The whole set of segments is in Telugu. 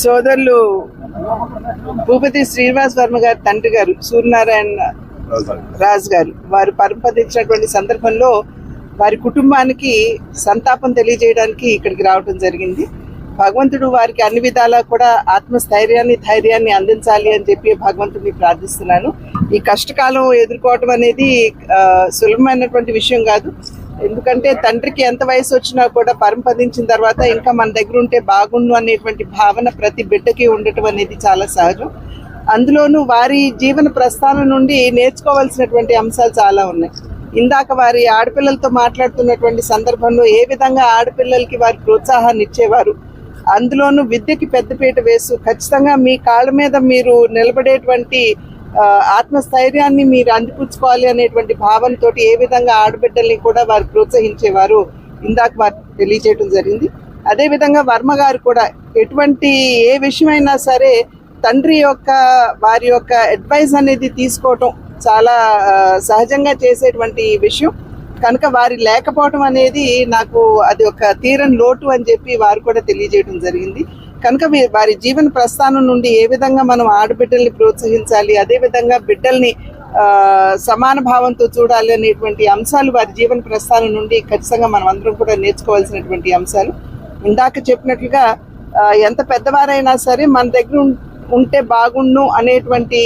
సోదరులు భూపతి శ్రీనివాస్ వర్మ గారి తండ్రి గారు సూర్యనారాయణ రాజు గారు వారు పరమపదించినటువంటి సందర్భంలో వారి కుటుంబానికి సంతాపం తెలియజేయడానికి ఇక్కడికి రావడం జరిగింది. భగవంతుడు వారికి అన్ని విధాలా కూడా ఆత్మస్థైర్యాన్ని ధైర్యాన్ని అందించాలి అని చెప్పి భగవంతుడిని ప్రార్థిస్తున్నాను. ఈ కష్టకాలం ఎదుర్కోవటం అనేది సులభమైనటువంటి విషయం కాదు. ఎందుకంటే తండ్రికి ఎంత వయసు వచ్చినా కూడా పరమపదించిన తర్వాత ఇంకా మన దగ్గర ఉంటే బాగుండు అనేటువంటి భావన ప్రతి బిడ్డకి ఉండటం అనేది చాలా సహజం. అందులోనూ వారి జీవన ప్రస్థానం నుండి నేర్చుకోవాల్సినటువంటి అంశాలు చాలా ఉన్నాయి. ఇందాక వారి ఆడపిల్లలతో మాట్లాడుతున్నటువంటి సందర్భంలో ఏ విధంగా ఆడపిల్లలకి వారి ప్రోత్సాహాన్ని ఇచ్చేవారు, అందులోనూ విద్యకి పెద్దపీట వేస్తూ ఖచ్చితంగా మీ కాళ్ళ మీద మీరు నిలబడేటువంటి ఆత్మస్థైర్యాన్ని మీరు అందిపుచ్చుకోవాలి అనేటువంటి భావనతో ఏ విధంగా ఆడబిడ్డల్ని కూడా వారు ప్రోత్సహించేవారు ఇందాక వారు తెలియజేయడం జరిగింది. అదేవిధంగా వర్మ గారు కూడా ఎటువంటి ఏ విషయమైనా సరే తండ్రి యొక్క వారి యొక్క అడ్వైస్ అనేది తీసుకోవటం చాలా సహజంగా చేసేటువంటి విషయం కనుక వారి లేకపోవటం అనేది నాకు అది ఒక తీరని లోటు అని చెప్పి వారు కూడా తెలియజేయడం జరిగింది. కనుక వారి జీవన ప్రస్థానం నుండి ఏ విధంగా మనం ఆడబిడ్డల్ని ప్రోత్సహించాలి, అదేవిధంగా బిడ్డల్ని సమాన భావంతో చూడాలి అనేటువంటి అంశాలు వారి జీవన ప్రస్థానం నుండి ఖచ్చితంగా మనం అందరం కూడా నేర్చుకోవాల్సినటువంటి అంశాలు. ఇందాక చెప్పినట్లుగా ఎంత పెద్దవారైనా సరే మన దగ్గర ఉంటే బాగుండు అనేటువంటి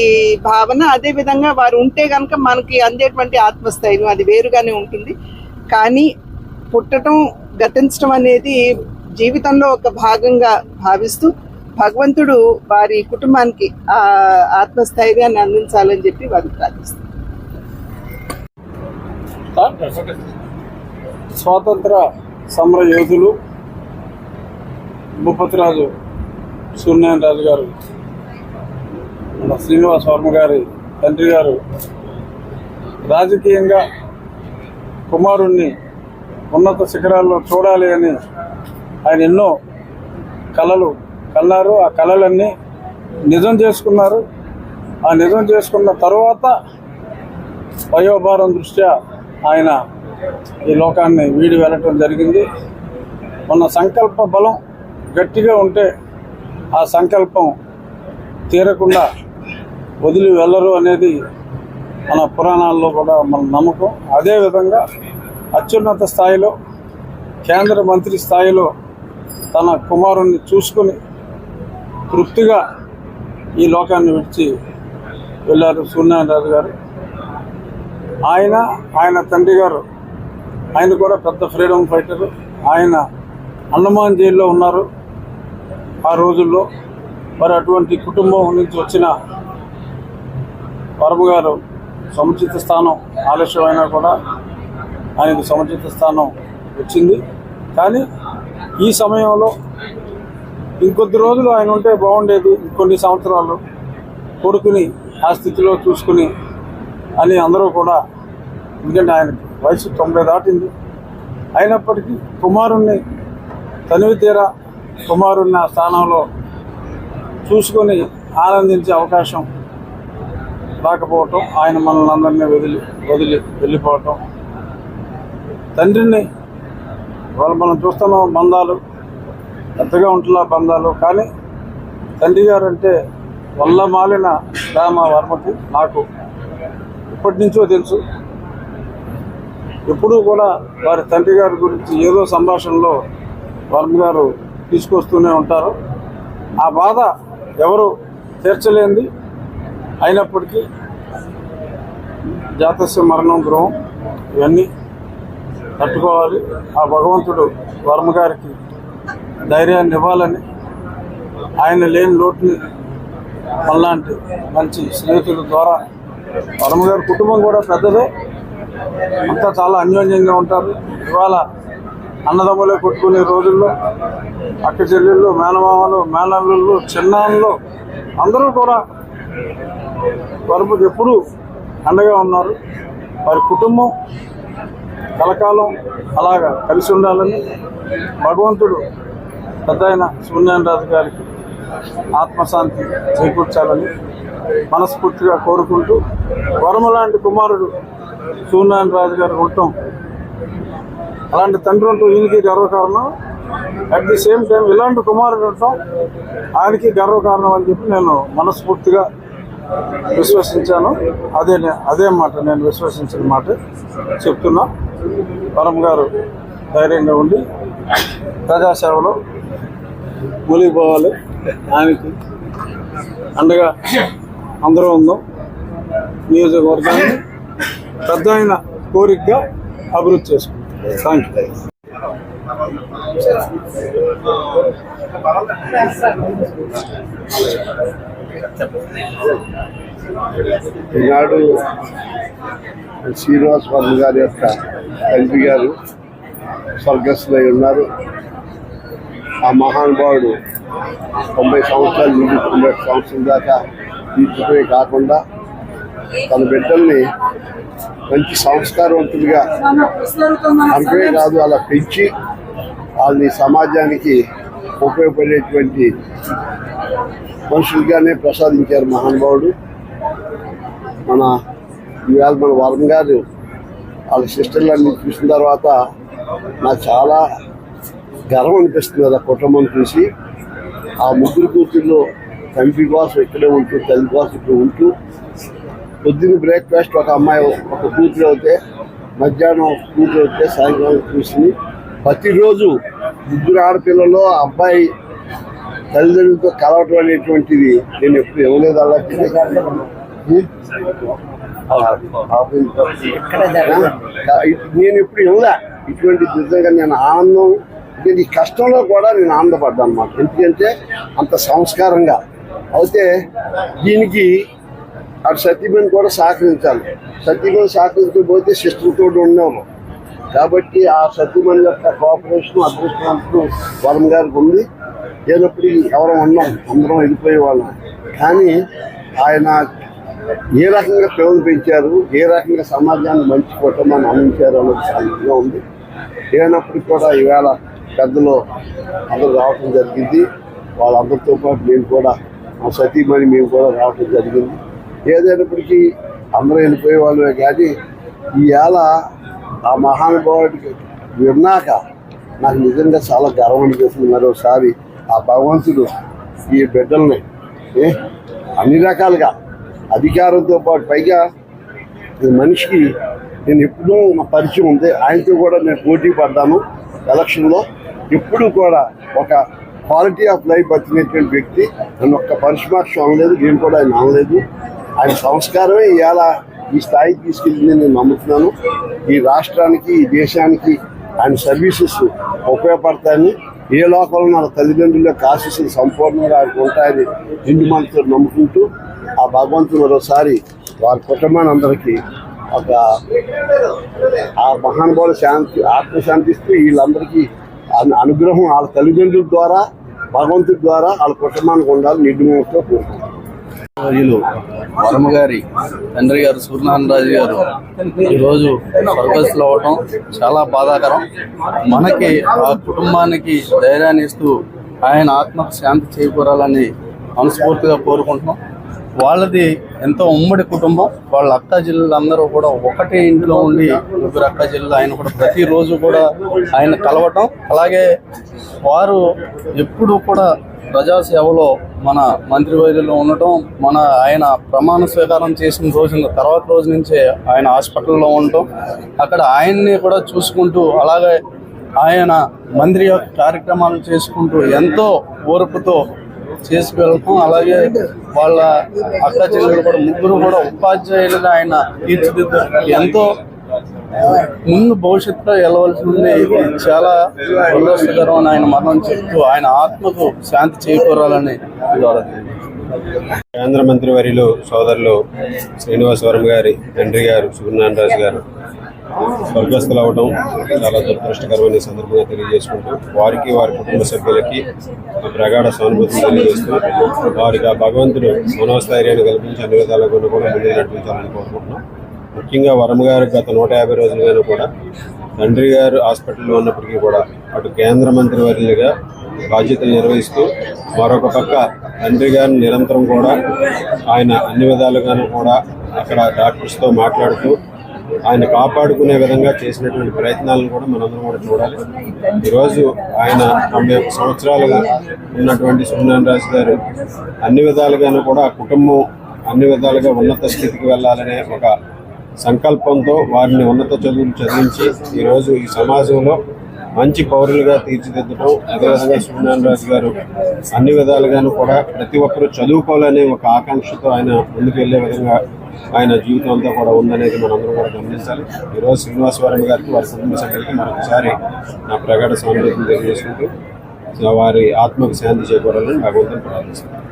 భావన, అదేవిధంగా వారు ఉంటే కనుక మనకి అందేటువంటి ఆత్మస్థైర్యం అది వేరుగానే ఉంటుంది. కానీ పుట్టడం గతించడం అనేది జీవితంలో ఒక భాగంగా భావిస్తూ భగవంతుడు వారి కుటుంబానికి ఆ ఆత్మస్థైర్యాన్ని అందించాలని చెప్పి వారు ప్రార్థిస్తారు. స్వాతంత్ర సమర యోధులు భూపతిరాజు సూర్యనారాయణ రాజు గారు, మన శ్రీనివాస్ వర్మ గారి తండ్రి గారు రాజకీయంగా కుమారుణ్ణి ఉన్నత శిఖరాల్లో చూడాలి అని ఆయన ఎన్నో కలలు కన్నారు. ఆ కలలన్నీ నిజం చేసుకున్నారు. ఆ నిజం చేసుకున్న తర్వాత వయోభారం దృష్ట్యా ఆయన ఈ లోకాన్ని వీడి వెళ్ళటం జరిగింది. మన సంకల్ప బలం గట్టిగా ఉంటే ఆ సంకల్పం తీరకుండా వదిలి వెళ్ళరు అనేది మన పురాణాల్లో కూడా మన నమ్మకం. అదేవిధంగా అత్యున్నత స్థాయిలో కేంద్ర మంత్రి స్థాయిలో తన కుమారుణ్ణి చూసుకుని తృప్తిగా ఈ లోకాన్ని విడిచి వెళ్ళారు సూర్యనారాయణ రాజు గారు. ఆయన తండ్రి గారు ఆయన కూడా పెద్ద ఫ్రీడమ్ ఫైటరు. ఆయన అండమాన్ జైల్లో ఉన్నారు ఆ రోజుల్లో. మరి అటువంటి కుటుంబం నుంచి వచ్చిన వర్మ గారు సముచిత స్థానం ఆలస్యమైనా కూడా ఆయనకు సముచిత స్థానం వచ్చింది. కానీ ఈ సమయంలో ఇంకొద్ది రోజులు ఆయన ఉంటే బాగుండేది, ఇంకొన్ని సంవత్సరాలు కొడుకుని ఆ స్థితిలో చూసుకుని అని అందరూ కూడా, ఎందుకంటే ఆయనకి వయసు 90 దాటింది. అయినప్పటికీ కుమారుణ్ణి తనివి తీరా కుమారుణ్ణి ఆ స్థానంలో చూసుకొని ఆనందించే అవకాశం రాకపోవటం, ఆయన మనల్ని అందరినీ వదిలి వెళ్ళిపోవటం, తండ్రిని వాళ్ళు మనం చూస్తున్నాం బంధాలు పెద్దగా ఉంటున్నా బంధాలు. కానీ తండ్రి గారు అంటే వల్లమాలిన రామ వర్మకి నాకు ఇప్పటి నుంచో తెలుసు. ఎప్పుడూ కూడా వారి తండ్రి గారి గురించి ఏదో సంభాషణలో వర్మ గారు తీసుకొస్తూనే ఉంటారు. ఆ బాధ ఎవరు తీర్చలేంది. అయినప్పటికీ జాతస్య మరణం గృహం ఇవన్నీ తట్టుకోవాలి. ఆ భగవంతుడు వర్మ గారికి ధైర్యాన్ని ఇవ్వాలని, ఆయన లేని లోటుని మనలాంటి మంచి స్నేహితుల ద్వారా, వర్మ గారి కుటుంబం కూడా పెద్దదే, అంతా చాలా అన్యోన్యంగా ఉంటారు. ఇవాళ అన్నదమ్ములే కొట్టుకునే రోజుల్లో అక్క చెల్లెళ్ళు, మేనమామలు, మేనల్లుళ్ళు, చిన్నాళ్ళు అందరూ కూడా వర్మకు ఎప్పుడూ అండగా ఉన్నారు. వారి కుటుంబం కలకాలం అలాగా కలిసి ఉండాలని భగవంతుడు పెద్ద ఆయన సూర్యనారాయణ రాజు గారికి ఆత్మశాంతి చేకూర్చాలని మనస్ఫూర్తిగా కోరుకుంటూ, వర్మ లాంటి కుమారుడు సూర్యనారాయణ రాజు గారు ఉండటం, అలాంటి తండ్రి ఉంటూ ఈయనకి గర్వకారణం. అట్ ది సేమ్ టైం ఇలాంటి కుమారుడు ఉండటం ఆయనకి గర్వకారణం అని చెప్పి నేను మనస్ఫూర్తిగా విశ్వసించాను. అదే మాట నేను విశ్వసించిన మాట చెప్తున్నా. వరం గారు ధైర్యంగా ఉండి ప్రజాసేవలో మూలిగిపోవాలి. ఆయనకి అండగా అందరూ ఉందాం. నియోజకవర్గాన్ని పెద్ద అయిన కోరికగా అభివృద్ధి చేసుకుంటాం. Thank you. ఈనాడు శ్రీనివాస్ వర్మ గారి యొక్క తండ్రి గారు స్వర్గస్థులై ఉన్నారు. ఆ మహానుభావుడు 90 సంవత్సరాలు నుండి 91 సంవత్సరం దాకా తీర్చిపోయి కాకుండా తన బిడ్డల్ని మంచి సంస్కారవంతులుగా అంతే కాదు అలా పెంచి వాళ్ళని సమాజానికి ఉపయోగపడేటువంటి మనుషులుగానే ప్రసాదించారు మహానుభావుడు. ఈవేళ మన వరం గారు వాళ్ళ సిస్టర్లన్నీ చూసిన తర్వాత నాకు చాలా గర్వం అనిపిస్తుంది ఆ కుటుంబం చూసి. ఆ ముగ్గురు కూతుళ్ళు తండ్రి కోసం ఇక్కడే ఉంటూ తల్లి కోసం ఇక్కడ ఉంటూ పొద్దున్న బ్రేక్ఫాస్ట్ ఒక అమ్మాయి ఒక కూతురు అవుతే మధ్యాహ్నం కూతురు అవుతే సాయంకాలం చూసి ప్రతిరోజు ముగ్గురు ఆడపిల్లలు అబ్బాయి తల్లిదండ్రులతో కలవటం అనేటువంటిది నేను ఎప్పుడు ఇవ్వలేదు. అలాంటి నేను ఎప్పుడు ఇవ్వలే ఇటువంటి. నిజంగా నేను ఆనందం అంటే ఈ కష్టంలో కూడా నేను ఆనందపడ్డాను అన్నమాట. ఎందుకంటే అంత సంస్కారంగా అయితే దీనికి అటు సత్యమని కూడా సహకరించాలి. సత్యమని సహకరించకపోతే సిస్టర్తో ఉన్నాము కాబట్టి ఆ సత్యమని యొక్క కోఆపరేషన్ అదృష్టవంతులు వరం గారికి ఉంది. లేనప్పటికీ ఎవరం ఉన్నాం, అందరం వెళ్ళిపోయే వాళ్ళం. కానీ ఆయన ఏ రకంగా పిల్లలు పెంచారు, ఏ రకంగా సమాజాన్ని మంచి కుటుంబాన్ని అందించారు అన్నది చాలా ఉంది. లేనప్పటికీ కూడా ఈవేళ పెద్దలు అందరూ రావటం జరిగింది. వాళ్ళందరితో పాటు మేము కూడా మా సతీమణి మేము కూడా రావటం జరిగింది. ఏదైనప్పటికీ అందరూ వెళ్ళిపోయే వాళ్ళమే. కానీ ఈవేళ ఆ మహానుభావుడికి విన్నాక నాకు నిజంగా చాలా గర్వం అనిపిస్తుంది. మరోసారి ఆ భగవంతుడు ఈ బిడ్డల్ని అన్ని రకాలుగా అధికారంతో పాటు పైగా మనిషికి నేను ఎప్పుడూ నా పరిచయం ఉంది. ఆయనతో కూడా నేను పోటీ పడ్డాను ఎలక్షన్లో. ఎప్పుడు కూడా ఒక క్వాలిటీ ఆఫ్ లైఫ్ బతికినటువంటి వ్యక్తి. నన్ను ఒక్క పరిశ్రమాక్షం అనలేదు, నేను కూడా ఆయన అనలేదు. ఆయన సంస్కారమే ఇవాళ ఈ స్థాయికి తీసుకెళ్ళింది నేను నమ్ముతున్నాను. ఈ రాష్ట్రానికి ఈ దేశానికి ఆయన సర్వీసెస్ ఉపయోగపడతాయని ఏ లోకంలో నా తల్లిదండ్రుల యొక్క ఆశీస్సులు సంపూర్ణంగా ఆయనకు ఉంటాయని నిండు మనసుతో నమ్ముకుంటూ ఆ భగవంతుడు మరోసారి వారి కుటుంబాన్ని అందరికీ ఒక ఆ మహానుభావుల శాంతి ఆత్మశాంతిస్తూ వీళ్ళందరికీ అనుగ్రహం వాళ్ళ తల్లిదండ్రుల ద్వారా భగవంతుడి ద్వారా వాళ్ళ కుటుంబానికి ఉండాలి నిండు మనసుతో కోరుకుంటున్నాను. వరమ గారి తండ్రి గారు సూర్యనారాయణ రాజు గారు ఈరోజు స్వర్గస్థులు అవ్వటం చాలా బాధాకరం. మనకి ఆ కుటుంబానికి ధైర్యాన్ని ఇస్తూ ఆయన ఆత్మకు శాంతి చేకూరాలని మనస్ఫూర్తిగా కోరుకుంటున్నాం. వాళ్ళది ఎంతో ఉమ్మడి కుటుంబం. వాళ్ళ అక్క జిల్లాలందరూ కూడా ఒకటే ఇంట్లో ఉండి ముగ్గురు అక్క జిల్లా ఆయన కూడా ప్రతిరోజు కూడా ఆయన కలవటం. అలాగే వారు ఎప్పుడు కూడా ప్రజాసేవలో మన మంత్రివర్యులో ఉండటం, ఆయన ప్రమాణ స్వీకారం చేసిన తర్వాత రోజు నుంచే ఆయన హాస్పిటల్లో ఉండటం, అక్కడ ఆయన్ని కూడా చూసుకుంటూ అలాగే ఆయన మంత్రి యొక్క కార్యక్రమాలు చేసుకుంటూ ఎంతో ఓర్పుతో చేసి వెళ్ళటం. అలాగే వాళ్ళ అక్క చెల్లెలు కూడా ముగ్గురు కూడా ఉపాధ్యాయులుగా ఆయన తీర్చిదిద్దు ఎంతో ముందు భవిష్యత్తులో వెళ్ళవలసి ఉంది. చాలా దురదృష్టకరం అని ఆయన మరణం చెప్తూ ఆయన ఆత్మకు శాంతి చేకూరాలని ద్వారా కేంద్ర మంత్రివర్యులు సోదరులు శ్రీనివాస్ వర్మ గారి తండ్రి గారు సూర్యనారాయణ రాజు గారు స్వర్గస్థులు అవడం చాలా దురదృష్టకరమైన సందర్భంగా తెలియజేసుకుంటూ వారికి వారి కుటుంబ సభ్యులకి ప్రగాఢ సానుభూతిని తెలియజేస్తూ వారికి ఆ భగవంతుడు మనోస్థైర్యాన్ని కల్పించి అన్ని విధాలుగా కూడా ముందు నడిపించాలని కోరుకుంటున్నాం. ముఖ్యంగా వరమ గారు గత 150 రోజులుగాను కూడా తండ్రి గారు హాస్పిటల్లో ఉన్నప్పటికీ కూడా అటు కేంద్ర మంత్రివర్యులుగా బాధ్యతలు నిర్వహిస్తూ మరొక పక్క తండ్రి గారిని నిరంతరం కూడా ఆయన అన్ని విధాలుగాను కూడా అక్కడ డాక్టర్స్తో మాట్లాడుతూ ఆయన కాపాడుకునే విధంగా చేసినటువంటి ప్రయత్నాలను కూడా మనందరం కూడా చూడాలి. ఈరోజు ఆయన 91 సంవత్సరాలుగా ఉన్నటువంటి సూర్యనారాయణ గారు అన్ని విధాలుగాను కూడా ఆ కుటుంబం అన్ని విధాలుగా ఉన్నత స్థితికి వెళ్ళాలనే ఒక సంకల్పంతో వారిని ఉన్నత చదువులు చదివించి ఈరోజు ఈ సమాజంలో మంచి పౌరులుగా తీర్చిదిద్దడం, అదేవిధంగా సూర్యనారాయణ గారు అన్ని విధాలుగాను కూడా ప్రతి ఒక్కరూ చదువుకోవాలనే ఒక ఆకాంక్షతో ఆయన ముందుకు వెళ్లే విధంగా ఆయన జీవితం అంతా కూడా ఉందనేది మనందరం కూడా గమనించాలి. ఈరోజు శ్రీనివాస వర్మ గారికి వారి కుటుంబ సభ్యులకి మరొకసారి నా ప్రగాఢ సానుభూతిని తెలియజేసుకుంటూ వారి ఆత్మకు శాంతి చేకూరాలని భగవంతుని ప్రార్థిస్తున్నాను.